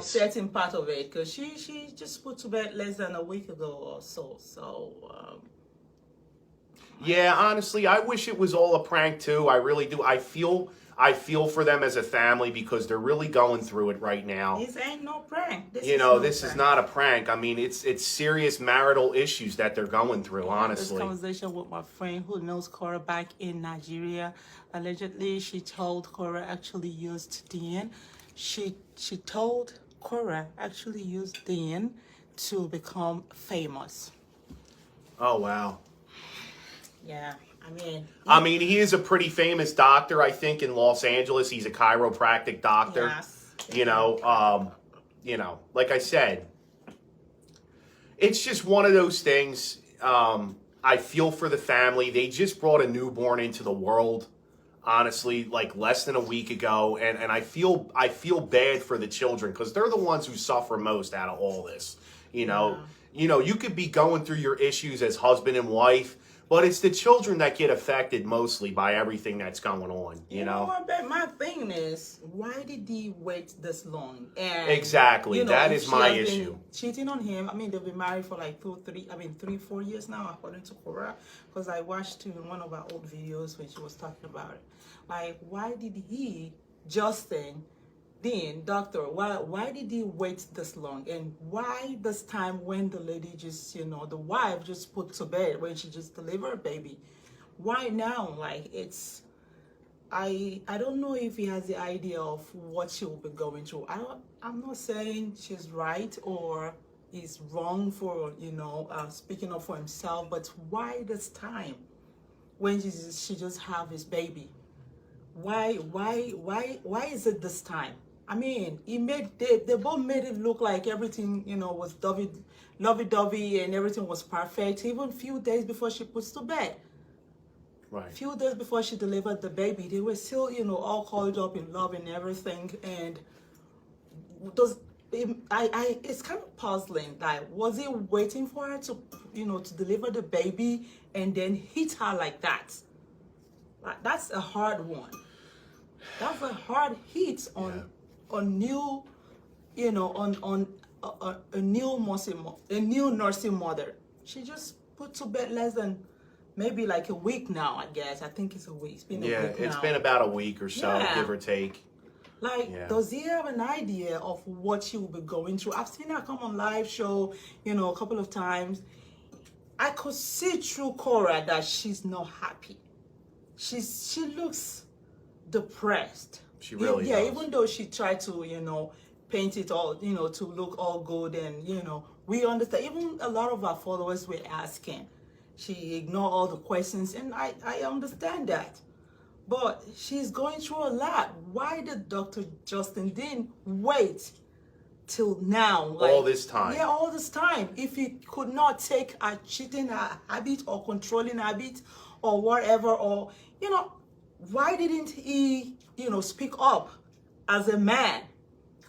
certain part of it because she just put to bed less than a week ago or so. Yeah, honestly, I wish it was all a prank too. I really do. I feel for them as a family because they're really going through it right now. This ain't no prank. This You is know, no this is prank. not a prank. I mean, it's serious marital issues that they're going through, I had this honestly. conversation with my friend who knows Kora back in Nigeria. Allegedly, she told Kora actually used Dean. She told Kora actually used Dean to become famous. Oh, wow. Yeah, I mean, he is a pretty famous doctor, I think, in Los Angeles. He's a chiropractic doctor. yes. Like I said, it's just one of those things. I feel for the family. They just brought a newborn into the world, honestly, like less than a week ago, and I feel bad for the children because they're the ones who suffer most out of all this. You could be going through your issues as husband and wife, but it's the children that get affected mostly by everything that's going on. You know what? But my thing is, why did he wait this long? And Exactly, that is my issue. Cheating on him. I mean, they've been married for like 3, 4 years now, according to Kora. Because I watched one of our old videos when she was talking about it. Like, why did he, Justin, Dean, doctor, why did he wait this long? And why this time when the lady just, the wife just put to bed when she just delivered a baby? Why now? Like, I don't know if he has the idea of what she will be going through. I'm not saying she's right or he's wrong for, speaking up for himself, but why this time when she just have his baby? Why is it this time? I mean, they both made it look like everything, was lovey-dovey and everything was perfect, even a few days before she puts to bed. Right. Few days before she delivered the baby, they were still, all caught up in love and everything. And it's kind of puzzling. Like, was he waiting for her to, to deliver the baby and then hit her like that? Like, that's a hard one. That's a hard hit on new, on a new nursing mother. She just put to bed less than maybe like a week now, I guess. I think it's a week. It's been a week now. It's been about a week or so, give or take. Like, does he have an idea of what she will be going through? I've seen her come on live show, a couple of times. I could see through Kora that she's not happy. She looks depressed. She really does. Even though she tried to, paint it all, to look all good and, we understand. Even a lot of our followers were asking. She ignored all the questions, and I understand that. But she's going through a lot. Why did Dr. Justin Dean wait till now? Like, all this time. Yeah, all this time. If he could not take a cheating habit or controlling habit or whatever, or, why didn't he, speak up as a man?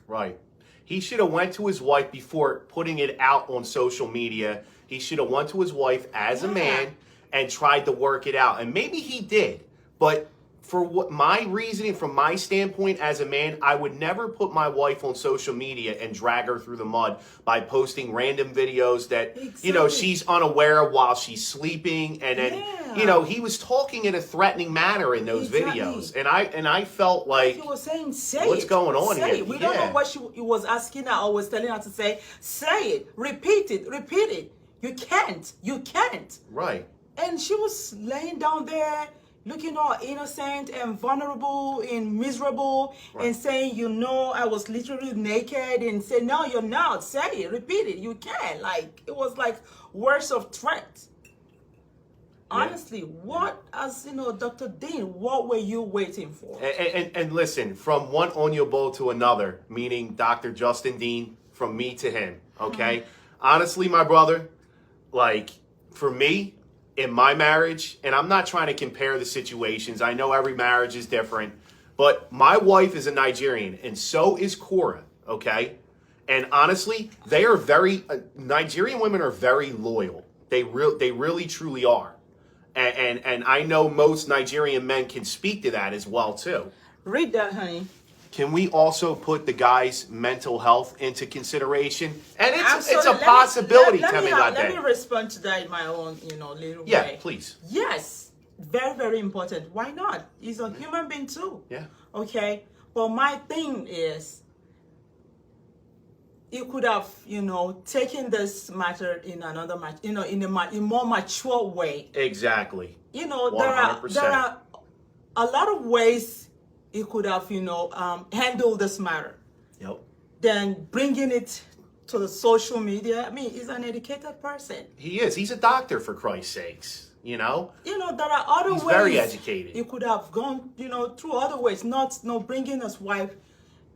Right. He should have went to his wife before putting it out on social media. He should have went to his wife as a man and tried to work it out. And maybe he did. But for what my reasoning, from my standpoint as a man, I would never put my wife on social media and drag her through the mud by posting random videos that, she's unaware of while she's sleeping. And then, he was talking in a threatening manner in those videos. And I felt like he was saying, say what's it. going on say here? It. We don't know what he was asking her or was telling her to say. Say it. Repeat it. You can't. Right. And she was laying down there looking all innocent and vulnerable and miserable and saying, I was literally naked, and say, no, you're not. Say it, repeat it. You can't. Like, it was like words of threat. Honestly, what, as Dr. Dean, what were you waiting for? And listen, from one onion bowl to another, meaning Dr. Justin Dean, from me to him, okay? Honestly, my brother, like, for me, in my marriage, and I'm not trying to compare the situations. I know every marriage is different, but my wife is a Nigerian, and so is Kora, okay? And honestly, they are Nigerian women are very loyal. They really, truly are. And I know most Nigerian men can speak to that as well, too. Read that, honey. can we also put the guy's mental health into consideration? And it's Absolutely. a possibility. Let me Let respond to that in my own, little Yeah, way. please. Yes, very, very important. Why not? He's a human being too. Yeah. Okay. But my thing is, you could have, taken this matter in another in a more mature way. Exactly. 100%. there are a lot of ways you could have, handled this matter. Yep. Than bringing it to the social media. I mean, he's an educated person. He is. He's a doctor, for Christ's sakes. There are other ways. He's very educated. You could have gone, through other ways, not bringing his wife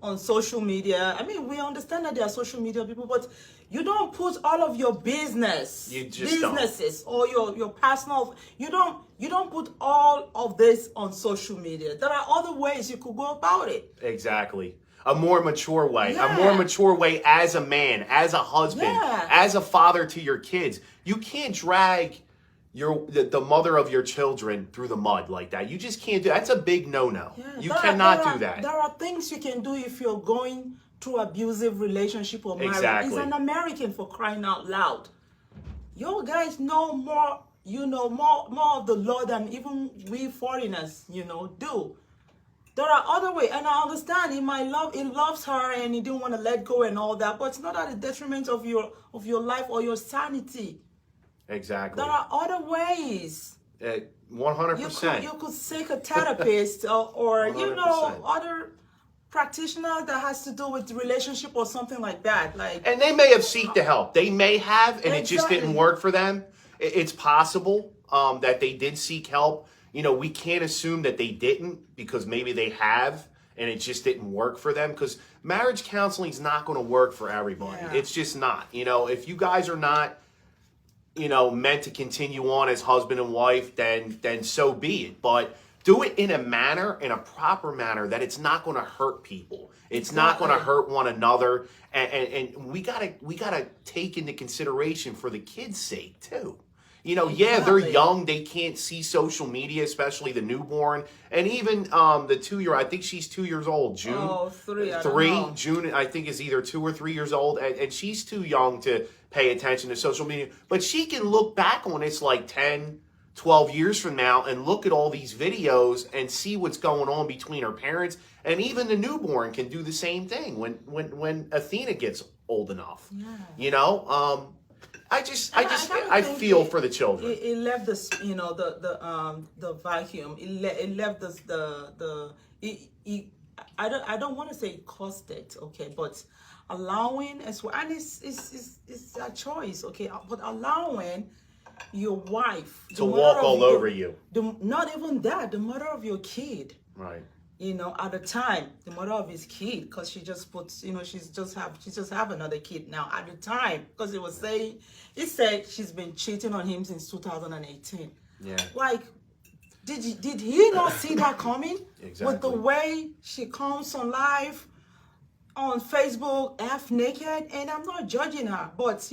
on social media. I mean, we understand that there are social media people, but you don't put all of your businesses or your personal. You don't put all of this on social media. There are other ways you could go about it. Exactly. A more mature way. Yeah. A more mature way as a man, as a husband, as a father to your kids. You can't drag the mother of your children through the mud like that. You just can't do that. That's a big no-no. Yeah, you cannot do that. There are things you can do if you're going through abusive relationship or marriage. Exactly. He's an American, for crying out loud. You guys know more, more of the law than even we foreigners, do. There are other ways, and I understand he loves her and he didn't want to let go and all that, but it's not at the detriment of your life or your sanity. Exactly. There are other ways. 100%. You could seek a therapist or 100%. other practitioner that has to do with the relationship or something like that. And they may have sought the help. They may have, and it just Exactly. didn't work for them. It's possible that they did seek help. We can't assume that they didn't, because maybe they have and it just didn't work for them, because marriage counseling is not going to work for everybody. Yeah. It's just not. If you guys are not meant to continue on as husband and wife, then so be it. But do it in a proper manner that it's not going to hurt people. It's not going to hurt one another, and we gotta take into consideration for the kids' sake too. Yeah, they're young. They can't see social media, especially the newborn. And even the 2-year, I think she's 2 years old, June. Oh, 3, I don't Three, know. June, I think, is either 2 or 3 years old. And she's too young to pay attention to social media. But she can look back on this like 10, 12 years from now and look at all these videos and see what's going on between her parents. And even the newborn can do the same thing when Athena gets old enough. Yeah. I feel for the children. It left this, the vacuum. It left this I don't want to say it caused it, okay, but allowing as well, and it's a choice, okay, but allowing your wife to walk all over you. Not even that, the mother of your kid. Right. At the time, the mother of his kid, because she just puts, she's just have another kid now. At the time, because it said she's been cheating on him since 2018. Yeah. Like, did he not see that coming? Exactly. With the way she comes on live on Facebook, half naked, and I'm not judging her, but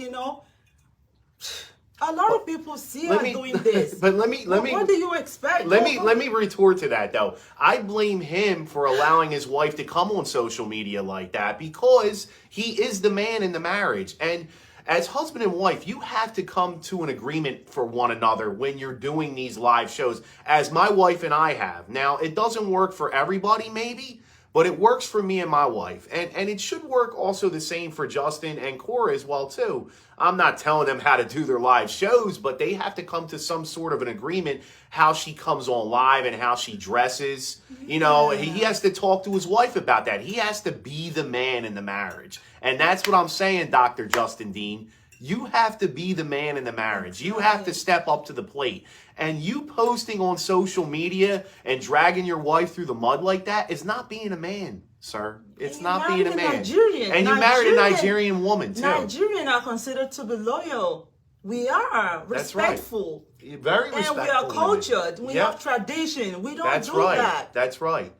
a lot of people see her doing this. But let me. What do you expect? Let me retort to that though. I blame him for allowing his wife to come on social media like that, because he is the man in the marriage. And as husband and wife, you have to come to an agreement for one another when you're doing these live shows, as my wife and I have. Now, it doesn't work for everybody, maybe, but it works for me and my wife. And it should work also the same for Justin and Kora as well, too. I'm not telling them how to do their live shows, but they have to come to some sort of an agreement how she comes on live and how she dresses. He has to talk to his wife about that. He has to be the man in the marriage. And that's what I'm saying, Dr. Justin Dean. You have to be the man in the marriage. You have to step up to the plate. And you posting on social media and dragging your wife through the mud like that is not being a man, sir. It's not being a man. And you married a Nigerian woman, too. Nigerians are considered to be loyal. We are respectful. That's right. Very respectful. And we are cultured. We have tradition. We don't do that. That's right.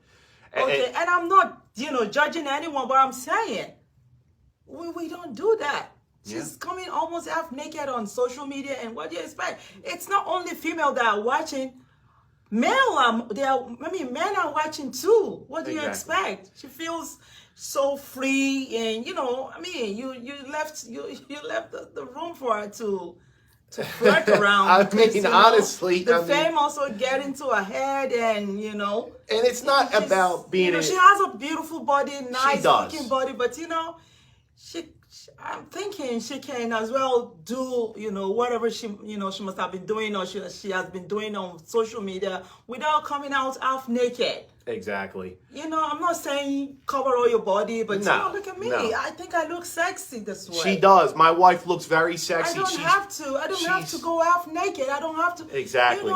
Okay, and I'm not, judging anyone, but I'm saying we don't do that. She's coming almost half naked on social media, and what do you expect? It's not only female that are watching. Men men are watching too. What do you expect? She feels so free, and you left the room for her to flirt around. I because, mean, honestly, the fame also get into her head, and and it's not about being. She has a beautiful body, nice looking body, but she. I'm thinking she can as well do, whatever she must have been doing, or she has been doing on social media without coming out half naked. Exactly. I'm not saying cover all your body, but look at me. No. I think I look sexy this way. She does. My wife looks very sexy. I don't have to go half naked. I don't have to. Exactly.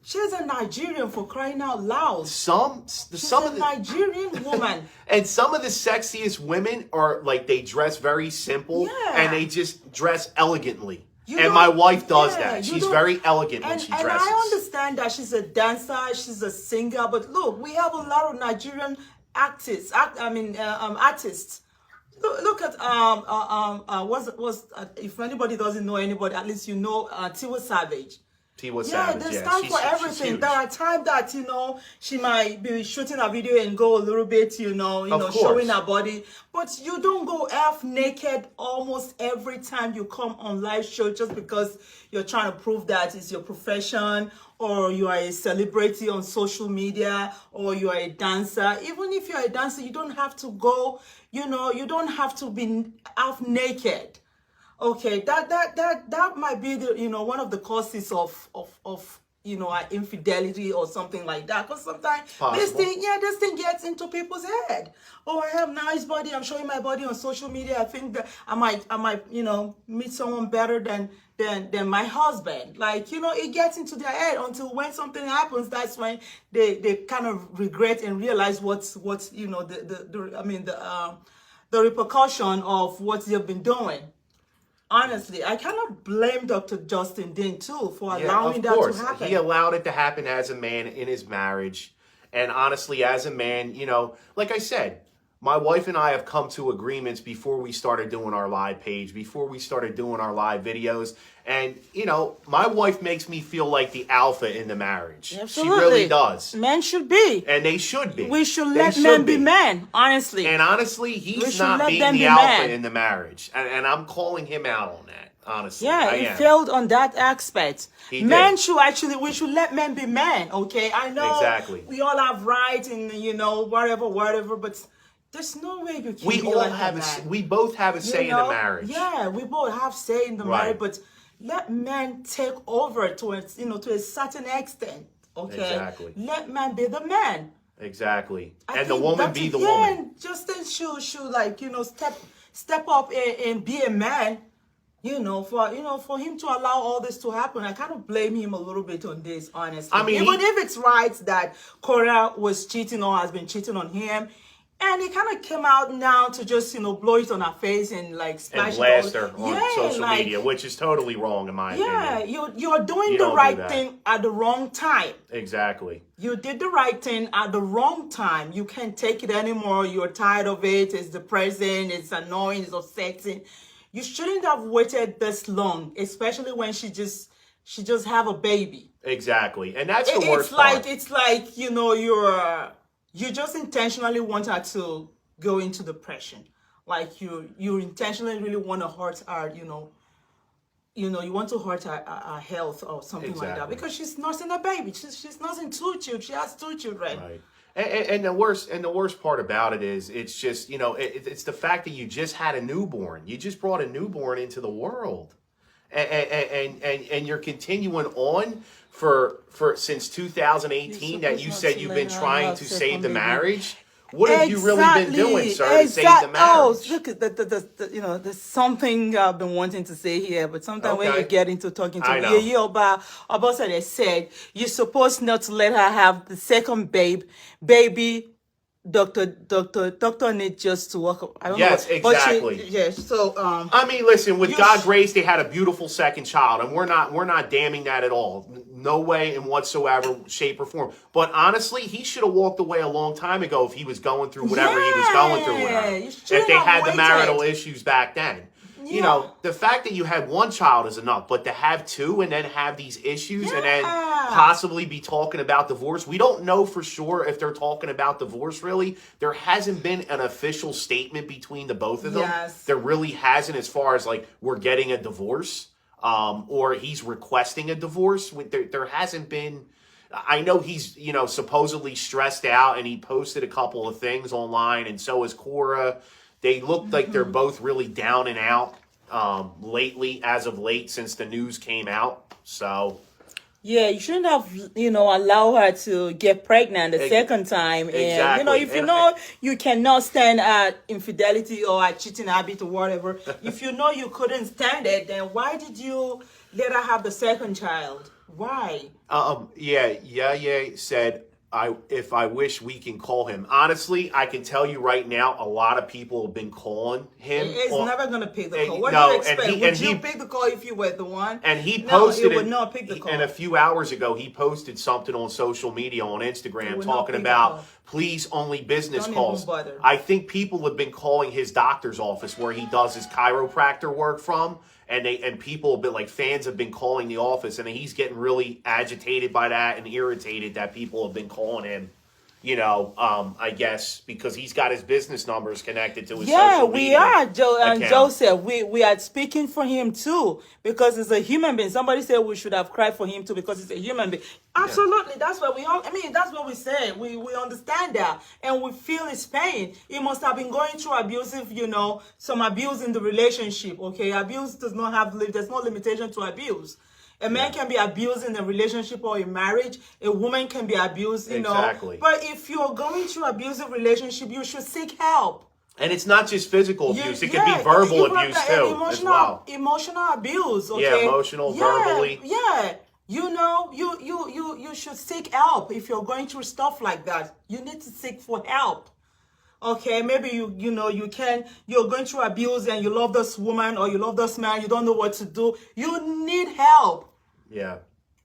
She's a Nigerian, for crying out loud. She's a Nigerian woman. And some of the sexiest women are like, they dress very simple, and they just dress elegantly. And my wife does that. She's very elegant when she dresses. And I understand that she's a dancer, she's a singer, but look, we have a lot of Nigerian artists. Artists. Look at if anybody doesn't know anybody, at least Tiwa Savage. Savage. There's time for everything. There are times that she might be shooting a video and go a little bit, showing her body, but you don't go half naked almost every time you come on live show just because you're trying to prove that it's your profession, or you are a celebrity on social media, or you are a dancer. Even if you're a dancer, you don't have to go. You don't have to be half naked. Okay, that might be one of the causes of infidelity or something like that. Because sometimes this thing gets into people's head. Oh, I have nice body. I'm showing my body on social media. I think that I might meet someone better than my husband. It gets into their head until when something happens. That's when they kind of regret and realize what's the repercussion of what they've been doing. Honestly, I cannot blame Dr. Justin Dean too for allowing that to happen. He allowed it to happen as a man in his marriage. And honestly, as a man, like I said, my wife and I have come to agreements before we started doing our live page, before we started doing our live videos. And, my wife makes me feel like the alpha in the marriage. Absolutely. She really does. Men should be. And they should be. We should let men be men, honestly. And honestly, he's not being the alpha in the marriage. And I'm calling him out on that, honestly. Yeah, he failed on that aspect. We should let men be men, okay? I know we all have rights and, whatever, but there's no way you can we both have a say in the marriage. Yeah, we both have say in the marriage, but let men take over to a certain extent. Okay. Exactly. Let man be the man. Exactly. And the woman be the woman. Justin should step up and be a man. For him to allow all this to happen. I kind of blame him a little bit on this, honestly. I mean, even if it's right that Kora was cheating or has been cheating on him. And he kind of came out now to just, blow it on her face and splash and blast her on social media, which is totally wrong in my opinion. Yeah, you're doing the right thing at the wrong time. Exactly. You did the right thing at the wrong time. You can't take it anymore. You're tired of it. It's depressing. It's annoying. It's upsetting. You shouldn't have waited this long, especially when she just have a baby. Exactly, and that's the worst part. It's like you just intentionally want her to go into depression. Like you intentionally really want to hurt her, you want to hurt her health or something like that, because she's nursing a baby. She's nursing 2 children. She has 2 children. Right. And the worst part about it is it's just it's the fact that you just had a newborn. You just brought a newborn into the world, and you're continuing on for since 2018 that you said you've been trying to save the marriage. What have you really been doing, sir, to save the marriage? Oh, look at there's something I've been wanting to say here, but sometimes when you get into talking to me, about they said you're supposed not to let her have the second baby. Doctor need just to work. I don't know. Exactly. So I mean, listen. With God's grace, they had a beautiful second child, and we're not damning that at all. No way in whatsoever, shape or form. But honestly, he should have walked away a long time ago if he was going through whatever he was going through with her. If they had the marital issues back then. you know, the fact that you had one child is enough, but to have two and then have these issues and then possibly be talking about divorce, we don't know for sure if they're talking about divorce really. There hasn't been an official statement between the both of them. Yes. There really hasn't, as far as like we're getting a divorce or he's requesting a divorce. There hasn't been. I know he's, you know, supposedly stressed out and he posted a couple of things online, and so is Kora. They look like they're both really down and out lately, as of late, since the news came out. So, yeah, you shouldn't have, you know, allow her to get pregnant a second time. And, you know, if you know you cannot stand at infidelity or at cheating habit or whatever, if you know you couldn't stand it, then why did you let her have the second child? Why? Yeah, said, if I wish we can call him. Honestly, I can tell you right now, a lot of people have been calling him. It's never going to pick the call. What no, do you expect? Would you pick the call if you were the one? And he posted it would not pick the call. And a few hours ago, he posted something on social media, on Instagram, talking about, please, only business calls. I think people have been calling his doctor's office where he does his chiropractor work from. And people have been, like, fans have been calling the office, and he's getting really agitated by that and irritated that people have been calling him, you know, I guess, because he's got his business numbers connected to his social media. Yeah, we are, Joseph. We are speaking for him too, because he's a human being. Somebody said we should have cried for him too, because he's a human being. Absolutely. That's what we all, that's what we say. We understand that, and we feel his pain. He must have been going through abusive, you know, some abuse in the relationship, okay? Abuse does not have, there's no limitation to abuse. A man can be abused in a relationship or in marriage. A woman can be abused, you know. But if you're going through abusive relationship, you should seek help. And it's not just physical abuse. It can be verbal abuse too, as well. Emotional abuse, okay? Yeah, emotional, verbally. Yeah. You know, you should seek help if you're going through stuff like that. You need to seek for help. Okay, maybe you're going through abuse and you love this woman or you love this man, you don't know what to do. You need help. Yeah.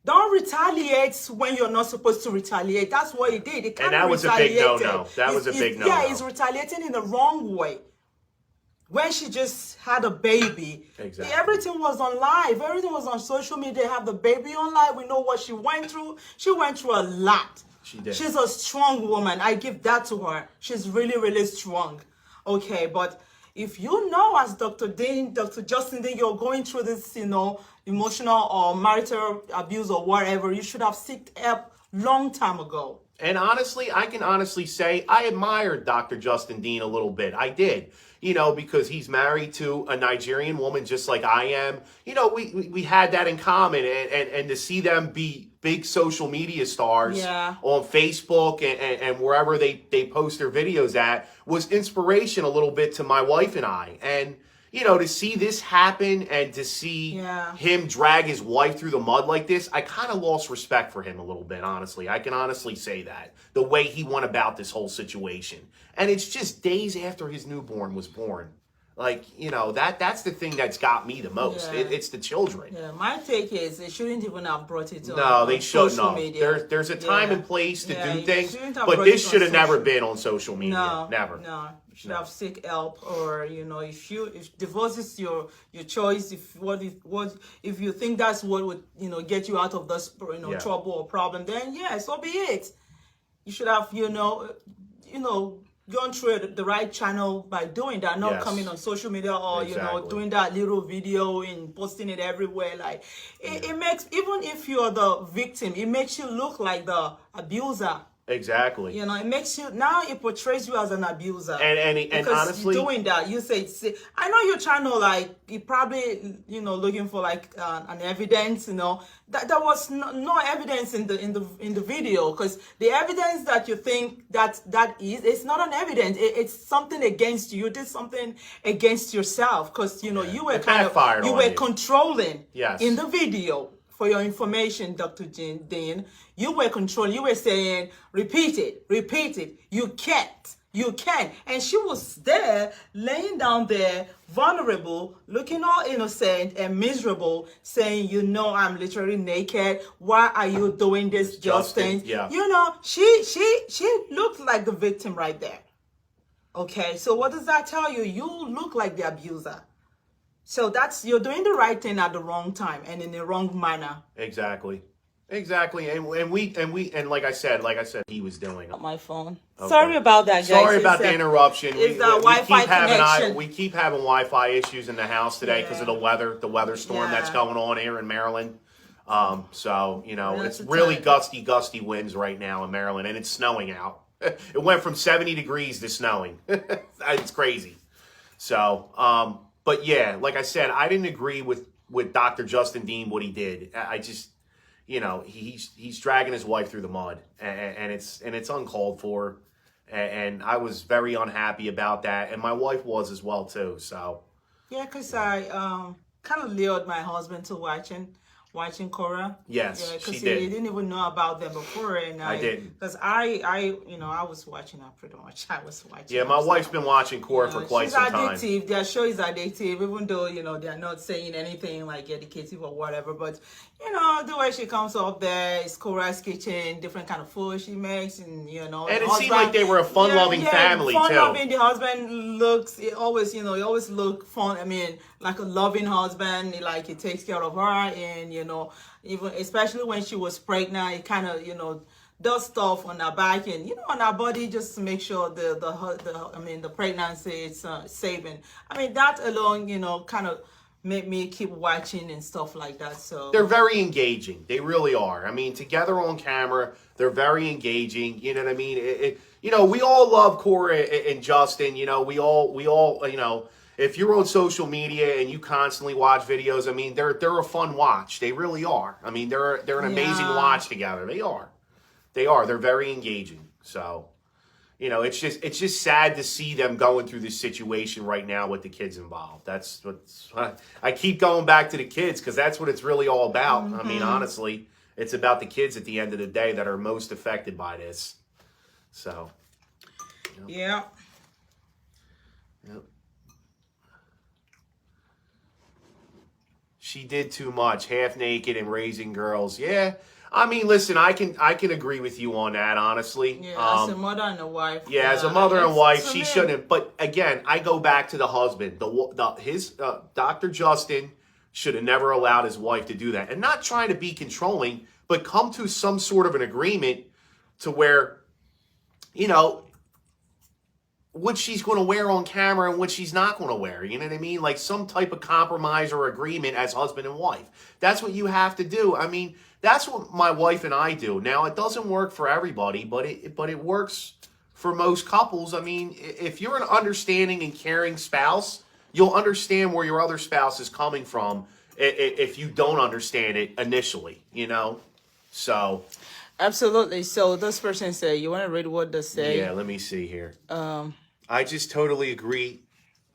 Don't retaliate when you're not supposed to retaliate. That's what he did. And that was a big no-no. That was a big no-no. Yeah, he's retaliating in the wrong way. When she just had a baby, everything was on live. Everything was on social media. They have the baby on live. We know what she went through. She went through a lot. She did. She's a strong woman. I give that to her. She's really, really strong. Okay, but if you know, as Dr. Justin, you're going through this, you know, emotional or marital abuse or whatever, you should have sought help long time ago. And honestly, I can honestly say I admired Dr. Justin Dean a little bit. I did. You know, because he's married to a Nigerian woman just like I am. You know, we had that in common. And to see them be big social media stars on Facebook and wherever they post their videos at was inspiration a little bit to my wife and I. And, you know, to see this happen and to see him drag his wife through the mud like this, I kind of lost respect for him a little bit, honestly. I can honestly say that. The way he went about this whole situation. And it's just days after his newborn was born. Like, you know, that's the thing that's got me the most. It's the children. Yeah, my take is they shouldn't even have brought it on. No, they shouldn't have. There's a time and place to do things, but this should have never been on social media. No, never. No, you should have seek help, or you know, if divorce is your choice, if you think that's what would get you out of this trouble or problem, then so be it. You should have gone through the right channel by doing that, not coming on social media or doing that little video and posting it everywhere. Like it makes, even if you're the victim, it makes you look like the abuser. Exactly. You know, it makes you, now it portrays you as an abuser. And honestly, doing that, you say, I know you're trying to, like, you probably, looking for like an evidence. There was no evidence in the video, because the evidence that you think that is, it's not an evidence. It's something against you. You did something against yourself, because you were controlling in the video. For your information, Dr. Dean, you were controlling. You were saying, repeat it. You can't. And she was there, laying down there, vulnerable, looking all innocent and miserable, saying, I'm literally naked. Why are you doing this, Justin? Yeah. She looked like the victim right there. Okay, so what does that tell you? You look like the abuser. So that's, you're doing the right thing at the wrong time and in the wrong manner. Exactly. And like I said, he was doing it. My phone. Okay. Sorry about that, guys. Sorry about the interruption. It's the Wi-Fi connection. We keep having Wi-Fi issues in the house today because of the weather storm that's going on here in Maryland. So, you know, it's really gusty winds right now in Maryland, and it's snowing out. It went from 70 degrees to snowing. It's crazy. So, but yeah, like I said, I didn't agree with Dr. Justin Dean, what he did. I just, you know, he's dragging his wife through the mud, and it's uncalled for. And I was very unhappy about that, and my wife was as well too. So yeah, because I kind of lured my husband to watching Kora. Yes, yeah, she he did. didn't even know about them before, and I didn't. Because I was watching her pretty much. I was watching. Yeah, my wife's been watching Kora for quite some time. She's addictive. Their show is addictive, even though they're not saying anything like educative or whatever. But the way she comes up there, it's Kora's kitchen, different kind of food she makes, and And it seemed like they were a fun-loving family too. Fun-loving. The husband looks, he always look fun. I mean, like a loving husband. Like he takes care of her, and even especially when she was pregnant, he kind of does stuff on her back and on her body just to make sure the pregnancy is safe. And I mean that alone kind of made me keep watching and stuff like that. So they're very engaging. They really are. I mean, together on camera, they're very engaging. You know what I mean? We all love Kora and Justin. We all. If you're on social media and you constantly watch videos, I mean, they're a fun watch. They really are. I mean, they're an amazing watch together. They are. They're very engaging. So, it's just sad to see them going through this situation right now with the kids involved. That's what I keep going back to the kids because that's what it's really all about. Mm-hmm. I mean, honestly, it's about the kids at the end of the day that are most affected by this. So, yeah. Yep. She did too much, half naked and raising girls. Yeah, I mean, listen, I can agree with you on that, honestly. Yeah, as a mother and a wife. Yeah, as a mother and wife, she shouldn't. But again, I go back to the husband. Dr. Justin should have never allowed his wife to do that, and not trying to be controlling, but come to some sort of an agreement to where, what she's going to wear on camera and what she's not going to wear. You know what I mean? Like some type of compromise or agreement as husband and wife. That's what you have to do. I mean, that's what my wife and I do. Now, it doesn't work for everybody, but it works for most couples. I mean, if you're an understanding and caring spouse, you'll understand where your other spouse is coming from if you don't understand it initially, So... Absolutely. So this person said, you want to read what they say? Yeah, let me see here. I just totally agree.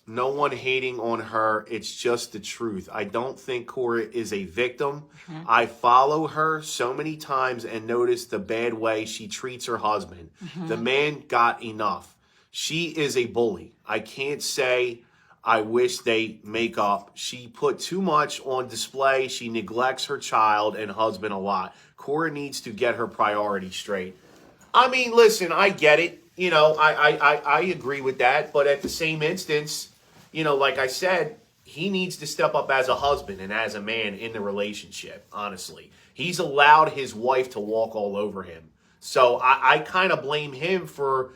No one hating on her. It's just the truth. I don't think Kora is a victim. Mm-hmm. I follow her so many times and notice the bad way she treats her husband. Mm-hmm. The man got enough. She is a bully. I can't say I wish they make up. She put too much on display. She neglects her child and husband a lot. Kora needs to get her priorities straight. I mean, listen, I get it. I agree with that. But at the same instance, like I said, he needs to step up as a husband and as a man in the relationship, honestly. He's allowed his wife to walk all over him. So I kind of blame him for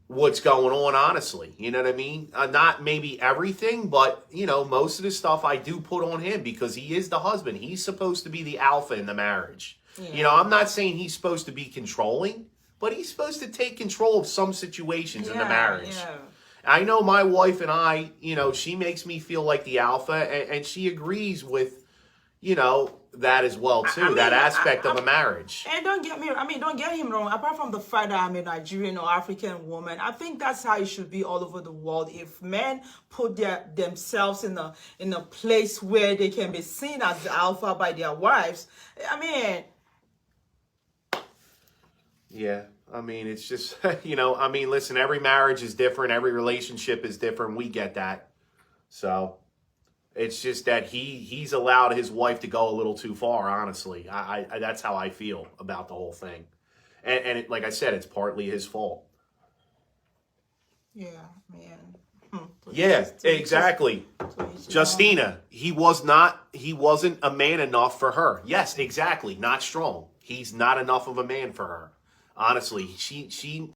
what's going on, honestly. You know what I mean? Not maybe everything, but, most of the stuff I do put on him because he is the husband. He's supposed to be the alpha in the marriage. Yeah. I'm not saying he's supposed to be controlling, but he's supposed to take control of some situations in the marriage. Yeah. I know my wife and I, she makes me feel like the alpha, and she agrees with, that as well, too, that aspect of a marriage. And don't get him wrong. Apart from the fact that I'm a Nigerian or African woman, I think that's how it should be all over the world. If men put themselves in a place where they can be seen as the alpha by their wives, Yeah, it's just, listen, every marriage is different. Every relationship is different. We get that. So it's just that he's allowed his wife to go a little too far, honestly. I that's how I feel about the whole thing. And like I said, it's partly his fault. Yeah, man. Yeah, exactly. Justina, he wasn't a man enough for her. Yes, exactly. Not strong. He's not enough of a man for her. Honestly, she